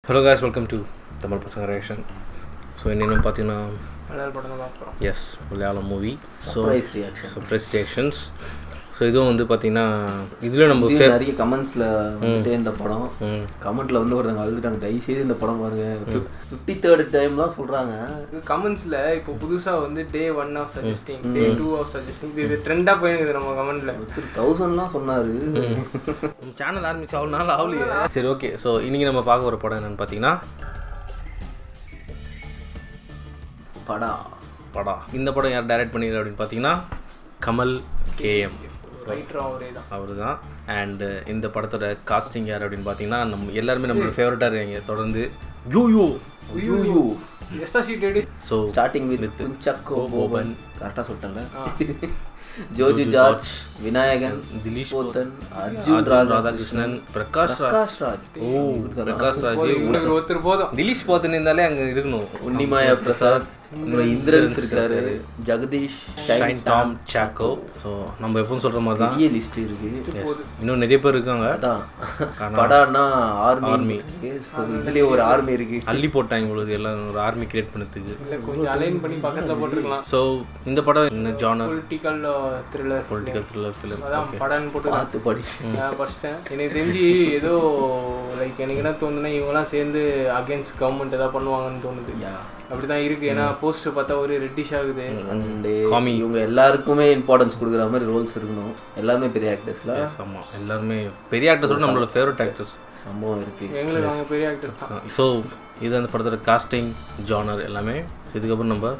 Hello guys, welcome to Tamil பசங்க reaction. So இன்னும் பார்த்தீங்கன்னா மலையாள படம் தான் பார்க்குறோம். Yes Malayalam movie. So surprise reactions. So இதுவும் வந்து பார்த்தீங்கன்னா இதில் நம்ம நிறைய கமெண்ட்ஸில் வந்துட்டு இந்த படம் கமெண்ட்டில் வந்து ஒருத்தவங்க அழுதுட்டாங்க, தயவுசெய்து இந்த படம் பாருங்க. 53rd டைம்லாம் சொல்கிறாங்க கமெண்ட்ஸில். இப்போ புதுசாக வந்து day 1 of suggesting, day 2 of suggesting, இது ட்ரெண்டாக போயிருக்குது நம்ம கமெண்ட்டில். 1000லாம் சொன்னார். சேனல் ஆரம்பிச்சு அவ்வளோ நாள் ஆகலையே. சரி, ஓகே. ஸோ இன்றைக்கி நம்ம பார்க்க ஒரு படம் என்னென்னு பார்த்தீங்கன்னா படா. இந்த படம் யார் டைரக்ட் பண்ணிடுற அப்படின்னு பார்த்தீங்கன்னா கமல் கேஎம், அவர் தான். அண்டு இந்த படத்தோட காஸ்டிங் யார் அப்படின்னு பார்த்தீங்கன்னா நம்ம எல்லாருமே நம்மளோட ஃபேவரட்டாக இருக்காங்க தொடர்ந்து. You so starting with Chaco Boban, கரெக்டாக சொல்லிட்டேன்ல. ஜோஜு ஜார்ஜ், விநாயகன், திலீஷ் போத்தன், அர்ஜுன் ராதாகிருஷ்ணன், பிரகாஷ் ராஜ். பிரகாஷ் ராஜ் ஒருத்தர் போதும். திலீஷ் போத்தன் இருந்தாலே அங்கே இருக்கணும். உன்னிமாயா பிரசாத், இந்திரன்ஸ் இருக்காரு, ஜெகதீஷ், ஷைன் டாம், சாக்கோ. ஸோ நம்ம எப்பவும் சொல்கிற மாதிரி தான் நிறைய லிஸ்ட் இருக்கு. இன்னும் நிறைய பேர் இருக்காங்க. படான்னா ஆர்மி, இதுலேயே ஒரு ஆர்மி இருக்கு. அள்ளி போட்டாங்க இவ்வளவு எல்லாம் ஒரு ஆர்மி கிரியேட் பண்ணதுக்கு. கொஞ்சம் அலைன் பண்ணி பக்கத்தில் போட்டுருக்கலாம். ஸோ இந்த படம் என்ன ஜானர்? Political thriller film. அதான் படம் போட்டு பார்த்து படிச்சிட்டேன். எனக்கு தெரிஞ்சு ஏதோ லைக் எனக்கு என்ன தோணுதுன்னா இவங்கெல்லாம் சேர்ந்து அகேன்ஸ்ட் கவர்மெண்ட் ஏதாவது பண்ணுவாங்கன்னு தோணுது. அப்படிதான் இருக்கு. ஏன்னா போஸ்டர் பார்த்தா ஒரு ரெட்டிஷ் ஆகுது. காமி இவங்க எல்லாருக்குமே இம்பார்ட்டன்ஸ் கொடுக்குற மாதிரி ரோல்ஸ் இருக்கணும். எல்லாருமே பெரிய ஆக்டர்ஸ்ல. ஆமாம், எல்லாருமே பெரிய ஆக்டர்ஸோட நம்மளோட ஃபேவரட் ஆக்டர்ஸ் சம்பவம் இருக்கு. எங்களுக்கு அவங்க பெரிய ஆக்டர்ஸ் தான். ஸோ இது அந்த படத்தோட காஸ்டிங் ஜானர் எல்லாமே. இதுக்கப்புறம் நம்ம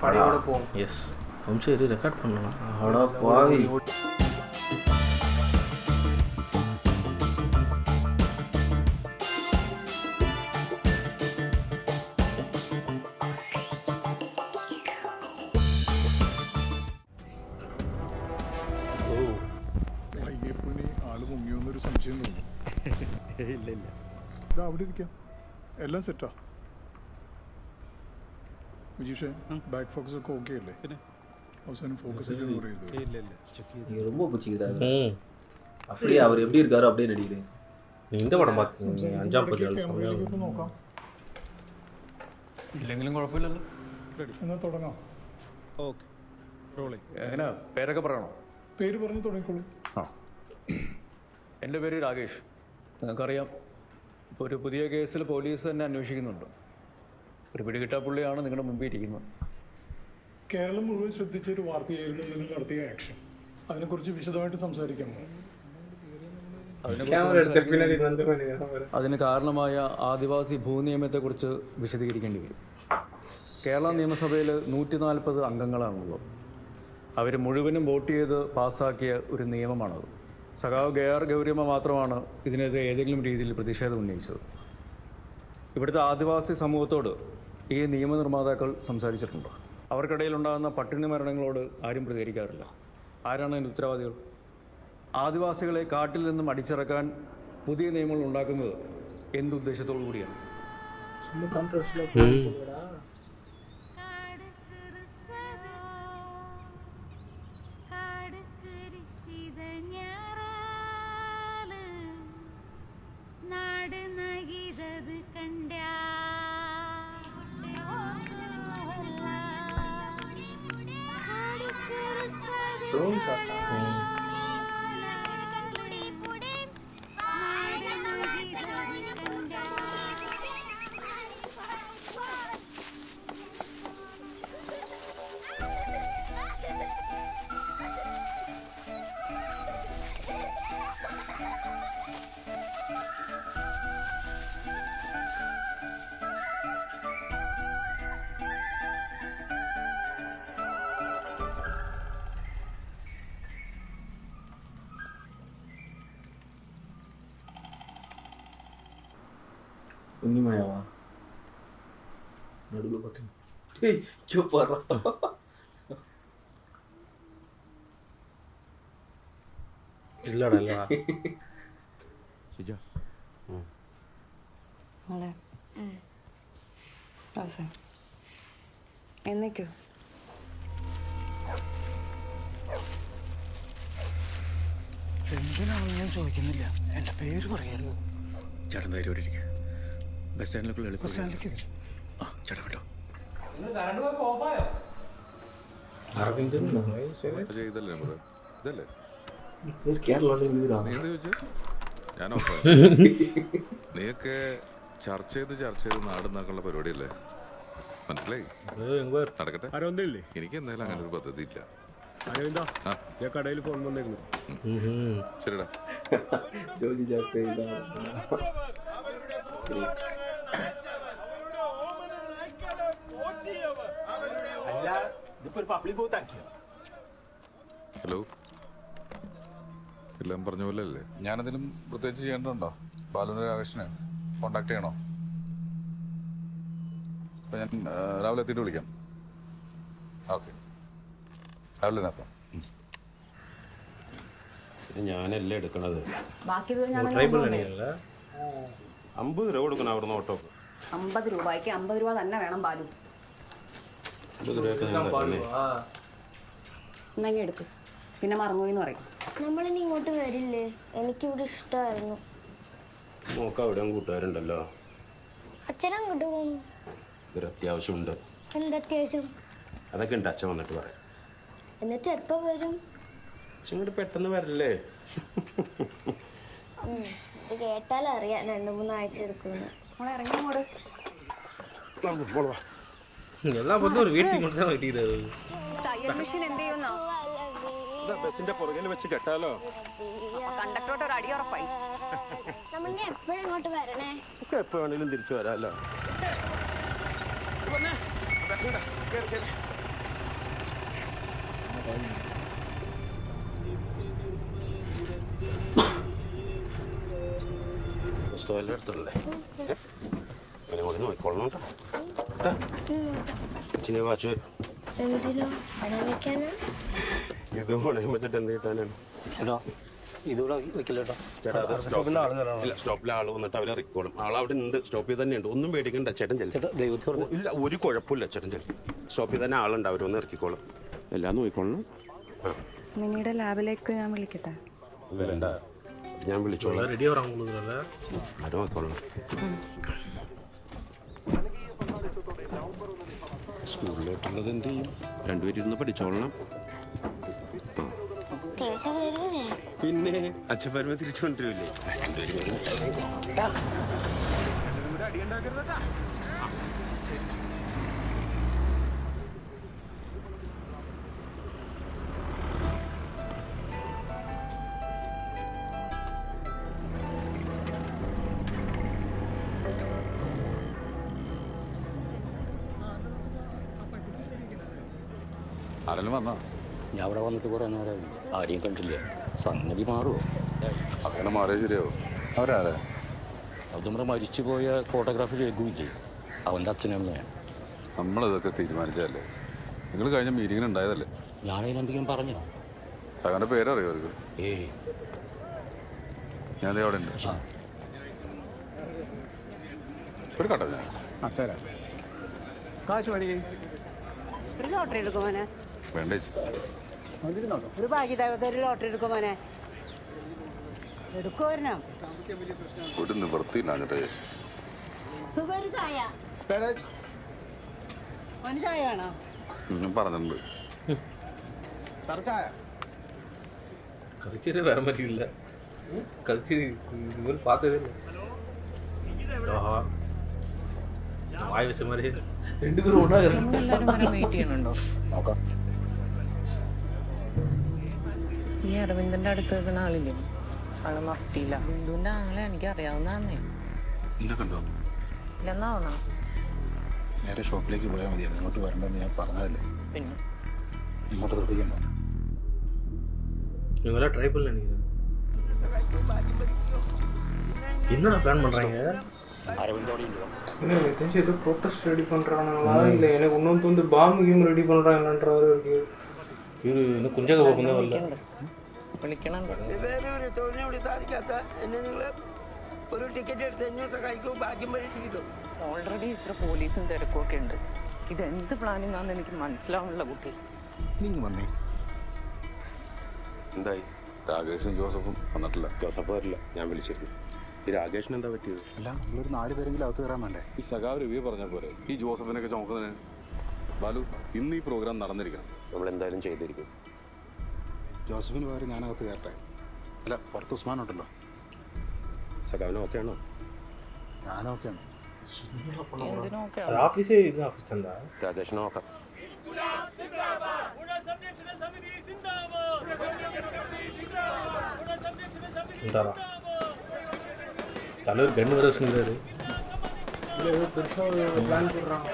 படையோட போவோம். எஸ் சரி ரெக்கார்ட் பண்ணலாம். அடா பாவி. സംശയം ഇല്ല ഇതാ അവിടെ ഇരിക്കാം, എല്ലാം സെറ്റാ. വിജീഷേ ബാക്ക് ഫോക്കസ് ഒക്കെ ഓക്കെ അല്ലേ? പിന്നെ அவசரம் ஃபோக்கஸ் இல்ல நீங்க ரொம்ப பிடிச்சிக்கிறாரு. அப்படியே அவர் எப்படி இருக்காரோ அப்படியே நடிக்கிறேன். இந்த படம் பார்த்தீங்க அஞ்சாம் பதிவு നോക്കാം. ഇല്ലെങ്കിലും കുഴപ്പമില്ലല്ലോ. റെഡി, എന്നാ തുടങ്ങാം. Okay rolling. എങ്ങനെ പേരൊക്കെ പറയണോ? പേര് പറഞ്ഞ് തുടങ്ങിക്കോളൂ. ആ, എൻ്റെ പേര് രാകേഷ്. നിങ്ങൾക്കറിയാം, ഇപ്പോൾ ഒരു പുതിയ കേസിൽ പോലീസ് തന്നെ അന്വേഷിക്കുന്നുണ്ട്. ഒരു പിടികിട്ടാപ്പുള്ളിയാണ് നിങ്ങളുടെ മുമ്പിൽ ഇരിക്കുന്നത്. കേരളം മുഴുവൻ ശ്രദ്ധിച്ചൊരു വാർത്തയായിരുന്നു നിങ്ങൾ നടത്തിയ ആക്ഷൻ. അതിനെക്കുറിച്ച് വിശദമായിട്ട് സംസാരിക്കാമോ? അതിന് കാരണമായ ആദിവാസി ഭൂനിയമത്തെക്കുറിച്ച് വിശദീകരിക്കേണ്ടി വരും. കേരള നിയമസഭയിൽ 140 അംഗങ്ങളാണുള്ളത്. അവർ മുഴുവനും വോട്ട് ചെയ്ത് പാസ്സാക്കിയ ഒരു നിയമമാണത്. സഖാവ് കെ.ആർ. ഗൗരിയമ്മ മാത്രമാണ് ഇതിനെതിരെ ഏതെങ്കിലും രീതിയിൽ പ്രതിഷേധം ഉന്നയിച്ചത്. ഇവിടുത്തെ ആദിവാസി സമൂഹത്തോട് ഈ നിയമനിർമ്മാതാക്കൾ സംസാരിച്ചിട്ടുണ്ട്. അവർക്കിടയിലുണ്ടാകുന്ന പട്ടിണി മരണങ്ങളോട് ആരും പ്രതികരിക്കാറില്ല. ആരാണ് അതിൻ്റെ ഉത്തരവാദികൾ? ആദിവാസികളെ കാട്ടിൽ നിന്നും അടിച്ചിറക്കാൻ പുതിയ നിയമങ്ങൾ ഉണ്ടാക്കുന്നത് എന്തുദ്ദേശത്തോടു കൂടിയാണ്? உன்னிமாயாவா நடுவில் பார்த்து பாரு. இல்லடா இல்ல എന്നേക്കോ എന്തിനാണെന്ന് ഞാൻ ചോദിക്കുന്നില്ല, എൻ്റെ പേര് പറയരുത്. ചേട്ടൻ ധൈര്യം ഇരിക്കുക. ബസ് സ്റ്റാൻഡിലേക്കുള്ള എളുപ്പം സ്റ്റാൻഡിലേക്ക് ആ ചേട്ടാ കേട്ടോ നീയൊക്കെ ചർച്ച ചെയ്ത് നാടുന്നാക്കുള്ള പരിപാടിയല്ലേ? മനസ്സിലായി? നടക്കട്ടെ. എനിക്ക് എന്തായാലും അങ്ങനെ ഒരു പദ്ധതി ഇല്ല. കടയിൽ ഫോൺ വന്നേക്കുന്നു. ശരിടാ. ജോജി ജാക്ക് ഹലോ, എല്ലാം പറഞ്ഞ പോലെ അല്ലേ? ഞാനതിലും പ്രത്യേകിച്ച് ചെയ്യേണ്ടതുണ്ടോ? ബാലുവിനെ രാകേഷിനെ കോണ്ടാക്ട് ചെയ്യണോ? അപ്പം ഞാൻ രാവിലെ എത്തിയിട്ട് വിളിക്കാം. ഓക്കെ, രാവിലെ എത്താം. ഞാനല്ലേ എടുക്കണത്. ബാക്കി 50 രൂപ കൊടുക്കണം അവിടുന്ന് ഓട്ടോ. 50 രൂപയ്ക്ക് 50 രൂപ തന്നെ വേണം ബാലു. 50 രൂപയൊക്കെ ഞാൻ തരണേ. എന്നങ്ങി എടുക്കും, പിന്നെ മറന്നുപോയിന്ന് പറയും. നമ്മളിനി ഇങ്ങോട്ട് വരില്ലേ? എനിക്കിവിടെ ഇഷ്ടമായിരുന്നു. നോക്ക അവിടെയും കൂട്ടുകാരുണ്ടല്ലോ. അച്ഛനങ്ങോട്ട് പോകുന്നു. ഒരു അത്യാവശ്യമുണ്ട്. എന്തത്യാവശ്യം? അതൊക്കെ ഉണ്ട്, അച്ഛൻ വന്നിട്ട് പറയാം. എന്നിട്ട് എപ്പോ വരും? അച്ഛൻ ഇങ്ങോട്ട് പെട്ടെന്ന് വരില്ലേ? ഇത് കേട്ടാലറിയാം 2-3 ആഴ്ച എടുക്കുമെന്ന്. നമ്മളെ ഇറങ്ങി അങ്ങോട്ട്. എല്ലാ പത്തും ഒരു വീട്ടിൽ കൊടുത്താൽ കിട്ടിയത്. തയ്യൽ മെഷീൻ എന്ത് ചെയ്യുന്നോ? ബസിന്റെ പുറകിൽ വെച്ച് കെട്ടാലോ? കണ്ടക്ടറോട്ട് ഒരു അടി ഉറപ്പായി. നമ്മളിനി എപ്പോഴും ഇങ്ങോട്ട് വരണേ? എപ്പോ വേണേലും തിരിച്ചു വരാമല്ലോ. പുസ്തകം എടുത്തല്ലേ? അങ്ങനെ കൂടി നോക്കിക്കൊള്ളണം കേട്ടോ. അച്ഛനെ വാച്ച് വരും. എന്തിനോ പണം വെക്കാനാ? ഇത് പണയം വെച്ചിട്ട് എന്ത് കിട്ടാനാണ്? സ്റ്റോപ്പിൽ ആള് വന്നിട്ട് അവരെ ഇറക്കിക്കോളും. ആളവിടെ ഉണ്ട്, സ്റ്റോപ്പിൽ തന്നെ ഉണ്ട്. ഒന്നും പേടിക്കണ്ട, ചേട്ടൻ ചെല്ലും. ഇല്ല, ഒരു കുഴപ്പമില്ല, ചേട്ടൻ ചെല്ലും. സ്റ്റോപ്പിൽ തന്നെ ആളുണ്ട്, അവരൊന്ന് ഇറക്കിക്കോളും. എല്ലാം നോക്കിക്കോളണം. മിനിയുടെ ലാബിലേക്ക് ഞാൻ വിളിക്കട്ടെ? വരണ്ട, ഞാൻ വിളിച്ചോളാം. റെഡി ആവാൻ ആരും നോക്കിക്കോളണം. സ്കൂളിലോട്ടുള്ളത് എന്ത് ചെയ്യും? രണ്ടുപേരും ഇരുന്ന് പഠിച്ചോളണം. പിന്നെ അച്ഛൻ വരുമ്പോ തിരിച്ചു കൊണ്ടുവരില്ലേ? ആരെങ്കിലും വന്നോ? ഞാൻ അവിടെ വന്നിട്ട് കുറേ നേരമായി, ആരെയും കണ്ടില്ല. സംഗതി മാറുമോ? അങ്ങനെ മാറിയാൽ ശരിയാവും. അവരാരെ? അത് നമ്മുടെ മരിച്ചുപോയ ഫോട്ടോഗ്രാഫർ രഘുവില്ലേ, അവൻ്റെ അച്ഛനമ്മയാണ്. നമ്മളിതൊക്കെ തീരുമാനിച്ചതല്ലേ? നിങ്ങൾ കഴിഞ്ഞ മീറ്റിങ്ങിന് ഉണ്ടായതല്ലേ? ഞാനതിനെന്തെങ്കിലും പറഞ്ഞോ? സകന്റെ പേരറിയോ അവർക്ക്? ഞാൻ അവിടെ ഉണ്ട്. ഒരു കട്ടോ ഞാൻ കാശ് മതി. ഒരു ലോട്ടറി എടുക്കുമോനെ? വേണ്ടേ? ഒരു ഭാഗ്യദേവത ഒരു ലോട്ടറി എടുക്കുമോനെ? എടുക്കുമോ? ഒരു നിവൃത്തിയില്ല കേട്ടോ ചേച്ചി. സുഖം. ഒരു ചായ, ഒരു ചായ വേണോ? ഞാൻ പറഞ്ഞിട്ടുണ്ട്. കളിച്ചിട്ട് വരാൻ പറ്റിയില്ല. കളിച്ച് നിങ്ങൾ പാത്തതല്ലേ വായ വെച്ചമാരെ രണ്ടുപേരും വെയിറ്റ് ചെയ്യണുണ്ടോ? നോക്കാം. ഈ അരവിന്ദന്റെ അടുത്ത് നിൽക്കുന്ന ആളില്ലേ, ആളെ മഫ്റ്റിയില്ല. ബിന്ദുവിന്റെ ആളെ എനിക്ക് അറിയാവുന്നതാന്നേ. എന്നെ കണ്ടോ? ഇല്ലെന്നാവണോ? നേരെ ഷോപ്പിലേക്ക് പോയാൽ മതിയായിരുന്നു, ഇങ്ങോട്ട് വരണ്ടെന്ന് ഞാൻ പറഞ്ഞതല്ലേ. പിന്നെ ഇങ്ങോട്ട് ശ്രദ്ധിക്കണ്ടോ? இவங்களா ட்ரை பண்ணல நீங்கள் என்னடா பிளான் பண்ணுறாங்க? இல்லை எனக்கு தெரிஞ்சு ஏதோ ப்ரொட்டஸ்ட் ரெடி பண்ணுறாங்களா இல்லை எனக்கு இன்னொன்று வந்து பாம்பு கேம் ரெடி பண்ணுறாங்களான்றவர் இருக்கு. இவரு இன்னும் குஞ்சக போகும்போது வரல. വിളിക്കണം. ഒരു തൊഴിലിനോട് സാധിക്കാത്ത എന്നെ നിങ്ങൾ ഒരു ടിക്കറ്റ് എടുത്ത് 500 കഴിക്കും, ബാക്കി പരീക്ഷിക്കും. ഓൾറെഡി ഇത്ര പോലീസും തിരക്കൊക്കെ ഉണ്ട്. ഇതെന്ത് പ്ലാനിങ് ആണെന്ന് എനിക്ക് മനസ്സിലാവുന്നില്ല കുട്ടി. നിങ്ങൾ വന്നേ. എന്തായി? രാകേഷും ജോസഫും വന്നിട്ടില്ല. ജോസഫ് വരില്ല, ഞാൻ വിളിച്ചിരുന്നു. ഈ രാകേഷിന് എന്താ പറ്റിയത്? അല്ല, നമ്മളൊരു 4 പേരെങ്കിലും അകത്ത് കയറാൻ വേണ്ടേ? ഈ സഖാവ് രവി പറഞ്ഞ പോലെ ഈ ജോസഫിനൊക്കെ ചുമക്കുന്നതിന് ബാലു ഇന്ന് ഈ പ്രോഗ്രാം നടന്നിരിക്കണം. നമ്മൾ എന്തായാലും ചെയ്തിരിക്കും. ജോസഫിന് പകരം ഞാനകത്ത് കയറട്ടെ? അല്ല, പുറത്ത് ഉസ്മാൻ ഉണ്ടല്ലോ. സഖാവിന് ഓക്കെ ആണോ? ഞാനോക്കെയാണ്. ഓഫീസ് എന്താ രാകേഷിന് നോക്കാം. தலைவர் கண்ணு வர வச்சுருந்தாரு. பெருசாக ஒரு பிளான் போடுறாங்க.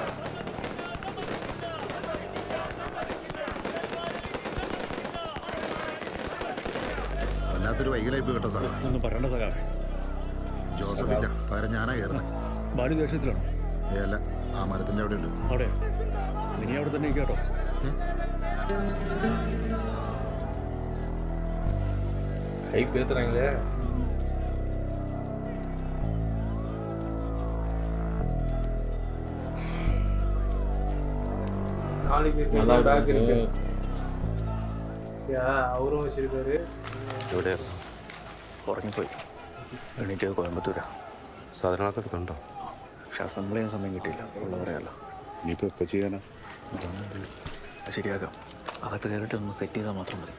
വല്ലാത്തൊരു വൈകലായിപ്പ് കേട്ടോ സഖാ. ഒന്നും പറയണ്ട സഖാവേ. ജോസഫ് ഇല്ല, പകരം ഞാനാ കയറുന്നത്. ബാലു ദേഷ്യത്തിലാണോ? അല്ല, ആ മരത്തിൻ്റെ അവിടെ ഉണ്ട്. അവിടെ നീ അവിടെ തന്നെ കേട്ടോ. கை பேத்துறாங்களே. நாளைக்கு பேக் இருக்கு. அவரும் வச்சிருக்காரு. എവിടെ ഉറങ്ങിപ്പോയി. എണീറ്റ് കോയമ്പത്തൂരാ. സാധനങ്ങളൊക്കെ എടുത്തുണ്ടോ? പക്ഷെ അസംബിൾ ചെയ്യാൻ സമയം കിട്ടിയില്ല. ഉള്ള പറയാലോ. ഇനിയിപ്പോൾ എപ്പോൾ ചെയ്യാനാ? ശരിയാക്കാം. അകത്ത് കയറിയിട്ട് ഒന്ന് സെറ്റ് ചെയ്താൽ മാത്രം മതി.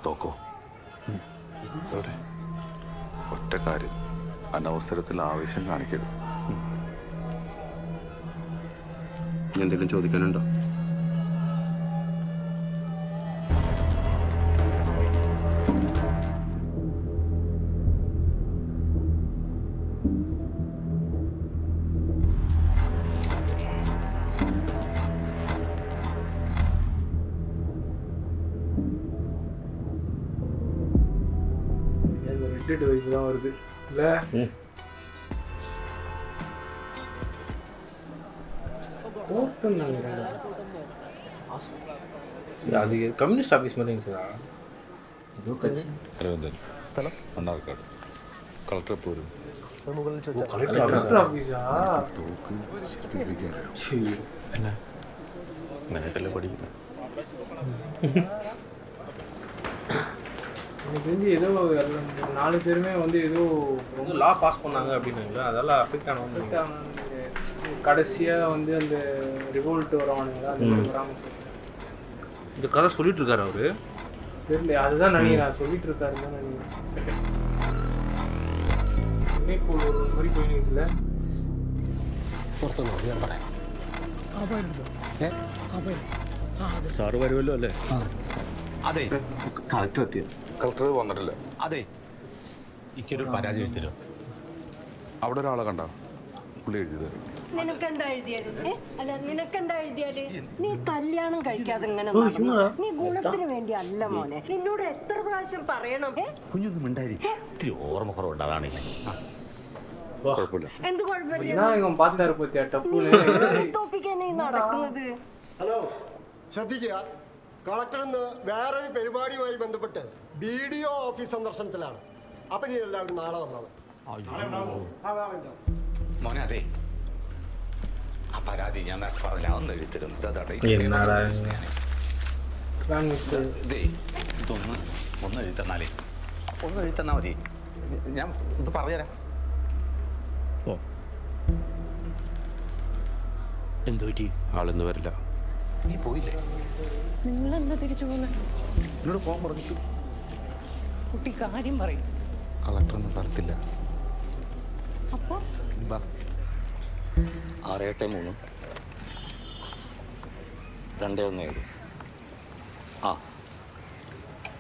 തോക്കോ? എവിടെ? ഒറ്റ കാര്യം, അനവസരത്തിൽ ആവേശം കാണിക്കരുത്. എന്തെങ്കിലും ചോദിക്കാനുണ്ടോ? விட்டுட்டு வைப்பு தான் வருது இல்லை? அது கம்யூனிஸ்ட் ஆஃபீஸ் மாதிரி இருந்துச்சுடா. അരവിന്ദൻ, സ്ഥലം മണ്ണാർക്കാട്. കളക്ടർ എപ്പോൾ വരും? கலெக்டர் ஆஃபீஸா? തോക്ക് ശരിക്കും ഉപയോഗിക്കാറിയോ? എന്നാ അങ്ങനെയൊക്കെയല്ലേ പഠിക്കുന്നത്. எனக்கு தெரிஞ்சு ஏதோ 4 பேருமே வந்து ஏதோ ரொம்ப லா பாஸ் பண்ணாங்க அப்படின்னாங்களே, அதெல்லாம் அஃபெக்ட் ஆனவங்க. கடைசியாக வந்து அந்த ரிவோல்ட் வரவானுங்களா, அந்த வராமல் இந்த கதை சொல்லிட்டு இருக்காரு அவரு. தெரியல, அதுதான் நினைக்கிறேன். சொல்லிட்டு இருக்காரு தான் நினைக்கிறேன். இப்போ ஒரு மாதிரி போயிடுல. സാറ് വരുമല്ലോ അല്ലേ? അതെ, കളക്ടർ എത്തിയ കളക്ടർ വന്നിട്ടില്ല. അതെ, എനിക്കൊരു പരാതി എഴുതരോ? അവിടെ ഒരാളെ കണ്ട പുള്ളി എഴുതി തരും. നിനക്കെന്താ എഴുതിയാല്? അല്ല, നിനക്കെന്താ എഴുതിയാല്? നീ കല്യാണം കഴിക്കാതെ ഇങ്ങനെ നീ ഗുണത്തിന് വേണ്ടി അല്ല മോനെ. നിന്നോട് എത്ര പ്രാവശ്യം പറയണം? കുഞ്ഞൊന്നും മിണ്ടായിരിക്കും. ഇത്തിരി ഓർമ്മ കുറവുണ്ട്. കുഴപ്പമില്ല. എന്ത് കുഴപ്പമില്ല? ഇവൻ പാത്താറ് പറ്റിയ ടപ്പൂനെ തോപ്പിക്കാനേ നടക്കുന്നത്. ഹലോ, ശ്രദ്ധിക്കുക. കളക്ടർ ഇന്ന് വേറൊരു പരിപാടിയുമായി ബന്ധപ്പെട്ട് BDO ഓഫീസ് സന്ദർശനത്തിലാണ്. അപ്പം ഇനി എല്ലാവരും നാളെ വന്നത്. മോനെ, അതെ, ആ പരാതി ഞാൻ പറഞ്ഞ ഒന്ന് എഴുതരും. ഇതൊന്ന് ഒന്ന് എഴുതന്നാലേ, ഒന്ന് എഴുതന്നാ മതി. ഞാൻ ഇത് പറഞ്ഞുതരാം. എന്തു പറ്റി? ആളിന്ന് വരില്ല. നീ പോയില്ലേ? നിങ്ങളെന്താ തിരിച്ചു പോകുന്നത്? എന്നോട് പോകാൻ പറഞ്ഞിട്ടു. കുട്ടി കാര്യം പറയും. കളക്ടർ എന്ന സ്ഥലത്തില്ല. അപ്പോ 683 217. ആ,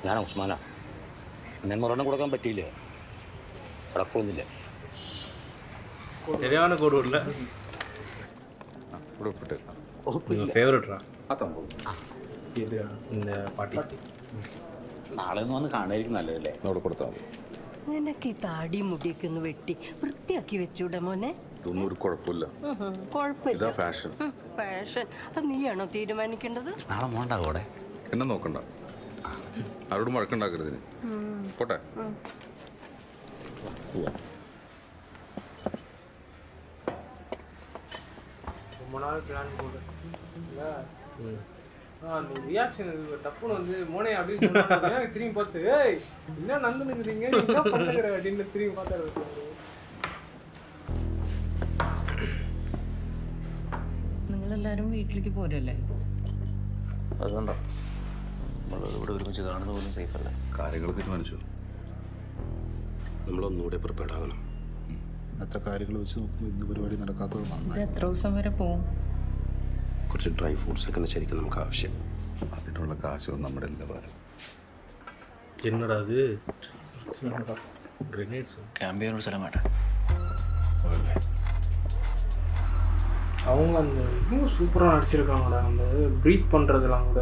ഞാൻ ഉസ്മാനാ. എന്നെ മരണം കൊടുക്കാൻ പറ്റിയില്ല. കിടക്കൊന്നുമില്ല. சரியான கோடு இல்லை. ഇവിടെ ഒപ്പിട്ട് ஃபேவரட்ரா ആ തമ്പോ இந்த പാട്ടി. നാളെ ഒന്ന് വന്ന് കാണാതിരിക്കും നല്ലതല്ലേ? അവിടെ കൊടുത്താൽ മതി. നിനക്ക് ഈ താടി മുടിയൊക്കെ ഒന്ന് വെട്ടി വൃത്തിയാക്കി വെച്ചൂടെ മോനെ? ഇതൊന്നും ഒരു കുഴപ്പമില്ല. കുഴപ്പമില്ല. ഇതാ ഫാഷൻ. ഫാഷൻ അത് നീയാണോ തീരുമാനിക്കേണ്ടത്? നാളെ മോണ്ടാകൂടെ? എന്നെ നോക്കണ്ട, ആരോടും വഴക്കുണ്ടാക്കരുതിന്. പോട്ടെ. ரொம்ப நாள் பிளான் போடு இல்லை? அந்த ரியாக்ஷன் டப்புன்னு வந்து மோனே அப்படின்னு சொன்னாங்க. திரும்பி பார்த்து, ஏய் என்ன நடந்துருக்குறீங்க, என்ன பண்ணுகிற அப்படின்னு திரும்பி பார்த்தாரு. എല്ലാവരും വീട്ടിലേക്ക് പോരല്ലേ? അതുകൊണ്ടോ നമ്മൾ ഇവിടെ ഒരുമിച്ച് കാണുന്ന പോലും സേഫ് അല്ല. കാര്യങ്ങൾ തീരുമാനിച്ചു. നമ്മളൊന്നുകൂടെ പ്രിപ്പയർഡ് ആകണം. ഇന്നത്തെ കാര്യങ്ങൾ വെച്ച് നോക്കുമ്പോൾ ഇന്ന് പരിപാടി നടക്കാത്തത് ഇത് നന്നായി. എത്ര ദിവസം വരെ പോവും? കുറച്ച് ഡ്രൈ ഫ്രൂട്ട്സ് ഒക്കെ ശരിക്കും നമുക്ക് ആവശ്യം. അതിനുള്ള കാശൊന്നും നമ്മുടെ എല്ലാ ഭാരം. என்னடா அது கிரனேட்ஸ் ക്യാമ്പ് ചെയ്യാനൊരു സ്ഥലം വേണ്ട. அவங்க அந்த இவங்க சூப்பராக நடிச்சிருக்காங்கடா, அந்த ப்ரீத் பண்ணுறதுலாம் கூட.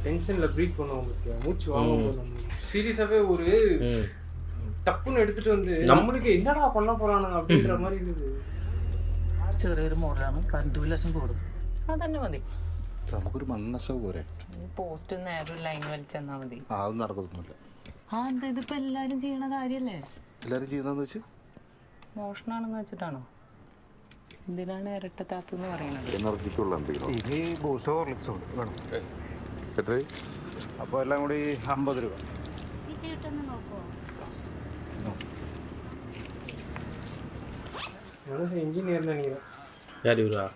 டென்ஷனில் ப்ரீத் பண்ணுவோம் பற்றியா, மூச்சு வாங்க சீரியஸாகவே ஒரு டப்புன்னு எடுத்துகிட்டு வந்து நம்மளுக்கு என்னடா பண்ண போகிறானுங்க அப்படின்ற மாதிரி இருந்தது. ചെറിയൊരു മോഡലാണ്, കറണ്ട് ബില്ലും കൂടും. അതന്നെ മതി. നമുക്കൊരു മണ്ണശവ് പോരെ. പോസ്റ്റ് നേരെ ഒരു ലൈൻ വലിച്ചെന്നാ മതി. അതൊന്നും നടക്കത്തൊന്നുമില്ല. എന്താ ഇതിപ്പോ എല്ലാരും ചെയ്യണ കാര്യല്ലേ? എല്ലാവരും ചെയ്യുന്നതെന്ന് വെച്ച് മോഷണാണെന്ന് വെച്ചിട്ടാണോ? എന്തിനാണ് ഇരട്ടത്താപ്പ് എന്ന് പറയണത്? എനർജിക്കുള്ള ഇനി ബൂസ്റ്റോ ഹോർലിക്സോ വേണം. അപ്പോൾ എല്ലാം കൂടി 50 രൂപ. இன்ஜினியர் நினைக்கிறேன். யார் இவரா?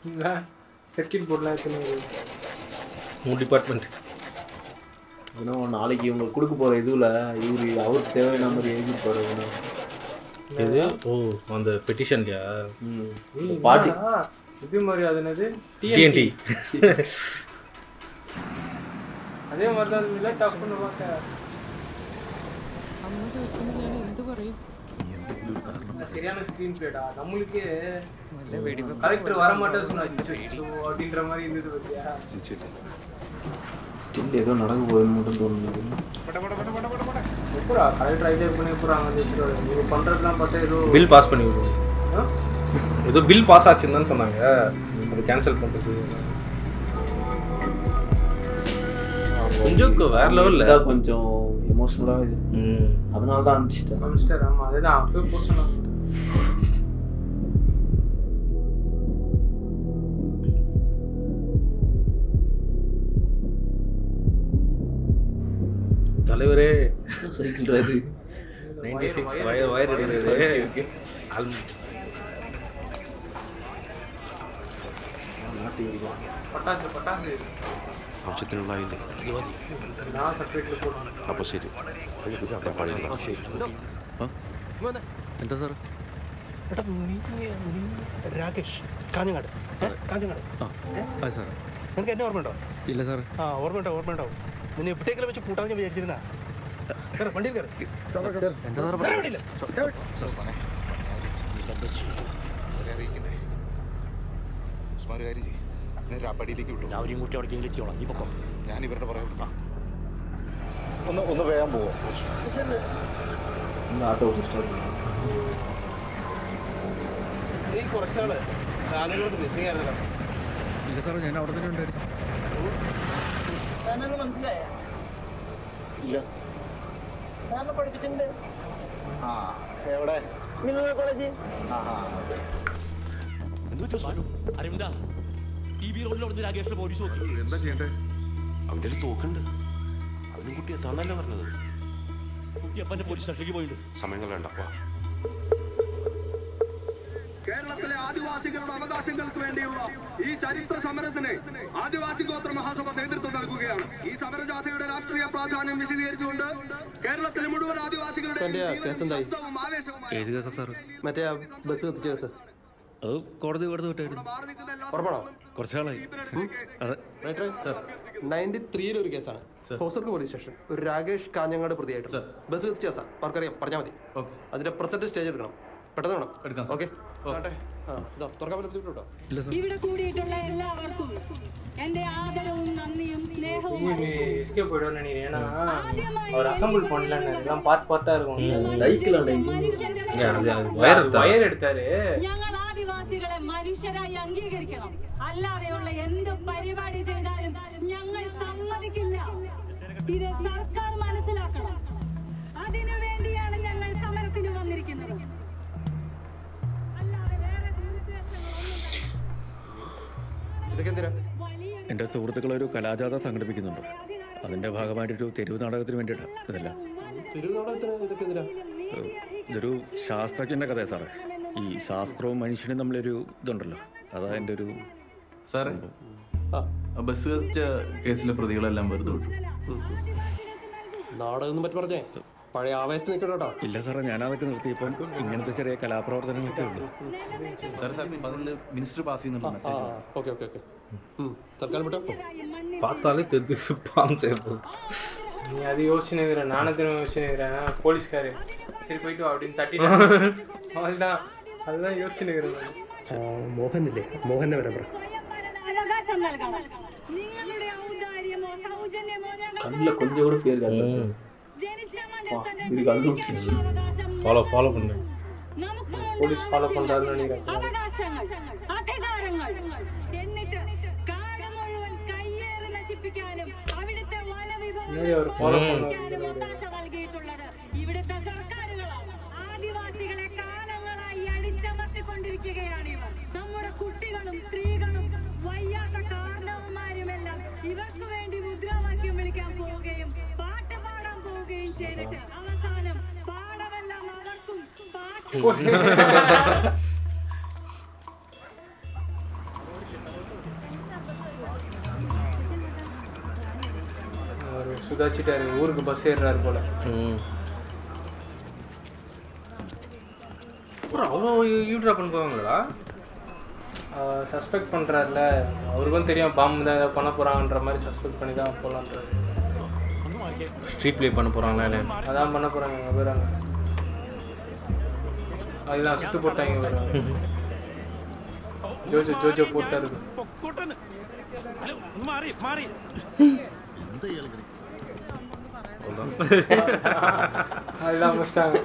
இல்லை, சர்க்கிட் போர்ட்லாம் எத்தனை உங்கள் டிபார்ட்மெண்ட். இன்னும் நாளைக்கு இவங்க கொடுக்க போகிற இதுவில் இவர் அவருக்கு தேவையான மாதிரி எழுதிப்பாரு. இது ஓ அந்த பெட்டிஷன்லையா? பாட்டி இது மாதிரி அது என்னது டிஎன்டி. அதே மாதிரி தான் இல்லை, டப்புன்னு பார்க்க എന്ത് പറയും? சரியான ஸ்க்ரீன் பிளேடா. நம்மளுக்கு கரெக்டர் வர மாட்டேன்னு சொன்னாச்சு அப்படின்ற மாதிரி இருந்தது பத்தியா. ஸ்டில் ஏதோ நடக்க போகுதுன்னு மட்டும் தோணுது. எப்படா கரெக்டர் ஐடியா பண்ணி போகிறாங்க அந்த எபிசோட. நீங்கள் பண்ணுறதுலாம் பார்த்தா ஏதோ பில் பாஸ் பண்ணி விடுவோம். ஏதோ பில் பாஸ் ஆச்சுன்னு தான் சொன்னாங்க, அது கேன்சல் பண்ணுறது. கொஞ்சம் வேற லெவலில் கொஞ்சம் எமோஷனலாக இது. அதனால தான் அனுப்பிச்சிட்டேன். ஆமாம், அதுதான் அப்போ போட்டோம். தலைவரே சைக்கிள் ட்ரைவ் 96 வயர் எடுக்கிறது. பட்டாசு பட்டாசு ആവശ്യത്തിനുള്ളതില്ലേ? நான் സെപ്പറേറ്റിൽ പോകണം. അപ്പോൾ ശരി, എന്താ സാർ? രാകേഷ് കാഞ്ഞങ്ങാട്. കാഞ്ഞങ്ങാട് ആ സാർ. നിനക്ക് എന്നെ ഓർമ്മയുണ്ടോ? ഇല്ല സാർ. ഓർമ്മയുണ്ടാവും. നിന്നെ എവിടേക്കെങ്കിലും വെച്ച് കൂട്ടാൻ ഞാൻ വിചാരിച്ചിരുന്നാ. വണ്ടിയിൽ കയറി. എന്താ സാർ? പടിയിലേക്ക് വിട്ടു. അവരെയും കൂട്ടി അവിടേക്കെങ്കിലും എത്തിയോളാം. ഈ പൊക്കം ഞാൻ ഇവരുടെ പുറകെ വിടാം. ഒന്ന് വേഗം പോവാം. ആട്ടോ കുറച്ചാള് കാലുകളൊക്കെ മിസ്സിംഗ് ആയിരുന്നല്ലോ. ഇല്ല സാർ, ഞാൻ അവിടെ തന്നെ ഉണ്ടായിരുന്നു. മനസ്സിലായ ഇല്ല. സാറിനെ പഠിപ്പിച്ചിട്ടുണ്ട്. ആ എവിടെ? Mineral college. അരവിന്ദാ, ടി ബി റോഡിൽ അവിടെ രാകേഷിന്റെ പോലീസ് നോക്കി. എന്താ ചെയ്യണ്ടേ? അവൻ്റെ ഒരു തോക്കുണ്ട്. അവനും കുട്ടി എത്താന്നല്ലേ പറഞ്ഞത്. കുട്ടി അപ്പൻ്റെ പോലീസ് സ്റ്റേഷനിലേക്ക് പോയിട്ടുണ്ട്. സമയങ്ങൾ വേണ്ട. വാ. കേരളത്തിലെ ആദിവാസികളുടെ അവകാശങ്ങൾക്ക് വേണ്ടിയുള്ള ഈ ചരിത്ര സമരത്തിന് ആദിവാസി ഗോത്ര മഹാസഭ നേതൃത്വം നൽകുകയാണ്. ഈ സമരജാഥയുടെ രാഷ്ട്രീയ പ്രാധാന്യം വിശദീകരിച്ചുകൊണ്ട് കേരളത്തിലെ മുഴുവൻ ആദിവാസികളുടെ ഏത് കേസാ സാർ? മറ്റേ ബസ് കത്തിച്ച കേസ്. അത് കോടതി വെറുതെ വിട്ടായിരുന്നു. ഉറപ്പാണോ? കുറച്ചാളായി. അതെ 93 ഒരു കേസാണ്. ഹോസ്റ്റർക്ക് പോലീസ് സ്റ്റേഷൻ. ഒരു രാകേഷ് കാഞ്ഞങ്ങാട് പ്രതിയായിട്ട് ബസ് കത്തിച്ച കേസാ. അവർക്കറിയാം, പറഞ്ഞാൽ മതി. അതിന്റെ പ്രസന്റ് സ്റ്റേജ് എടുക്കണം. പെട്ടെന്ന് വേണം. ഓക്കെ. ഇവിടെ കൂടിയിട്ടുള്ള എല്ലാവർക്കും എന്റെ ആദരവും നന്ദിയും സ്നേഹവും. எஸ்கேப் போய்டுவான்னு நினைக்கிறேன். ஏன்னா அவர் அசம்பிள் பண்ணலன்னு எல்லாம் பார்ட்டா இருக்கும். സൈക്കിൾ വയർ എടുത്താല്. ഞങ്ങൾ ആദിവാസികളെ മനുഷ്യരായി അംഗീകരിക്കണം. അല്ലാതെയുള്ള എന്ത് പരിപാടി ചെയ്താലും ഞങ്ങൾ സമ്മതിക്കില്ല. ഇത് സർക്കാർ മനസ്സിലാക്കണം. അതിനു വേണ്ടിയാണ് ഞങ്ങൾ സമരത്തിന് വന്നിരിക്കുന്നത്. എൻ്റെ സുഹൃത്തുക്കൾ ഒരു കലാജാഥ സംഘടിപ്പിക്കുന്നുണ്ട്. അതിൻ്റെ ഭാഗമായിട്ടൊരു തെരുവ് നാടകത്തിന് വേണ്ടിയിട്ടാണ് ഇതെല്ലാം. തെരുവ് നാടകത്തിന് ഇതൊക്കെ എന്തിനാ? ഇതൊരു ശാസ്ത്രജ്ഞൻ്റെ കഥയാണ് സാറേ. ഈ ശാസ്ത്രവും മനുഷ്യനും തമ്മിലൊരു ഇതുണ്ടല്ലോ, അതാ എൻ്റെ ഒരു സാറേ. ബസ് വെച്ച കേസിലെ പ്രതികളെല്ലാം വെറുതെ വിട്ടു. നാടകം പറ്റി പറഞ്ഞേ, പഴയ ആവേശത്ത് നിൽക്കണോട്ടോ. ഇല്ല സാറേ, ഞാനതൊക്കെ നിർത്തി. ഇപ്പം ഇങ്ങനത്തെ ചെറിയ കലാപ്രവർത്തനങ്ങളൊക്കെ ഉണ്ട്. അതിൽ മിനിസ്റ്റർ പാസ് ചെയ്യുന്നുണ്ട് മെസ്സേജ്. ഓക്കെ ഓക്കെ ഓക്കെ, തൽക്കാലം വിട്ടോ. பார்த்தாலே தெரிஞ்சு பாம் செய்யப்போகுது. நீ அது யோசிச்சுனுக்கிறேன், நானும் திரும்ப யோசிச்சுனுக்கிறேன். போலீஸ்காரு சரி போயிட்டு வா அப்படின்னு தட்டிட்டு அதுதான் அதுதான் யோசிச்சுனுக்கிறேன். മോഹനില്ലേ, മോഹനെ വരാൻ പറ. கண்ணில் கொஞ்சம் கூட ஃபேர் காட்டல. இது கண்ணு விட்டுச்சு. ஃபாலோ பண்ணு. போலீஸ் ஃபாலோ பண்ணுறாருன்னு நினைக்கிறேன். அவர் ஃபாலோ ഇവിടുത്തെ സർക്കാരുകളാണ് ആദിവാസികളെ കാലങ്ങളായി അടിച്ചമർത്തിക്കൊണ്ടിരിക്കുകയാണ് ഇവർ. നമ്മുടെ കുട്ടികളും സ്ത്രീകളും വയ്യാത്ത കാരണവന്മാരുമെല്ലാം ഇവർക്ക് വേണ്ടി മുദ്രാവാക്യം വിളിക്കാൻ പോവുകയും പാട്ട് പാടാൻ പോവുകയും ചെയ്തിട്ട് അവസാനം പാടമെല്ലാം അവർക്കും சுதாச்சிட்டாரு, ஊருக்கு பஸ் ஏறுறாரு போல. அப்புறம் அவ்வளோ யூட்ரா பண்ண போவாங்களா? சஸ்பெக்ட் பண்ணுறாருல, அவருக்கும் தெரியும் பாம்பு தான் ஏதாவது பண்ண போகிறாங்கன்ற மாதிரி சஸ்பெக்ட் பண்ணி தான் போகலான்றாரு. ஸ்ட்ரீட் ப்ளே பண்ண போகிறாங்களா இல்லை? அதான் பண்ண போகிறாங்க. அங்கே போயிறாங்க, அதெல்லாம் சுற்று போட்டாங்க போயிறாங்க. ஜோஜோ போட்டாரு. அதெல்லாம் முடிச்சிட்டாங்க.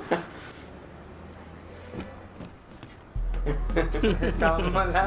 செம்மல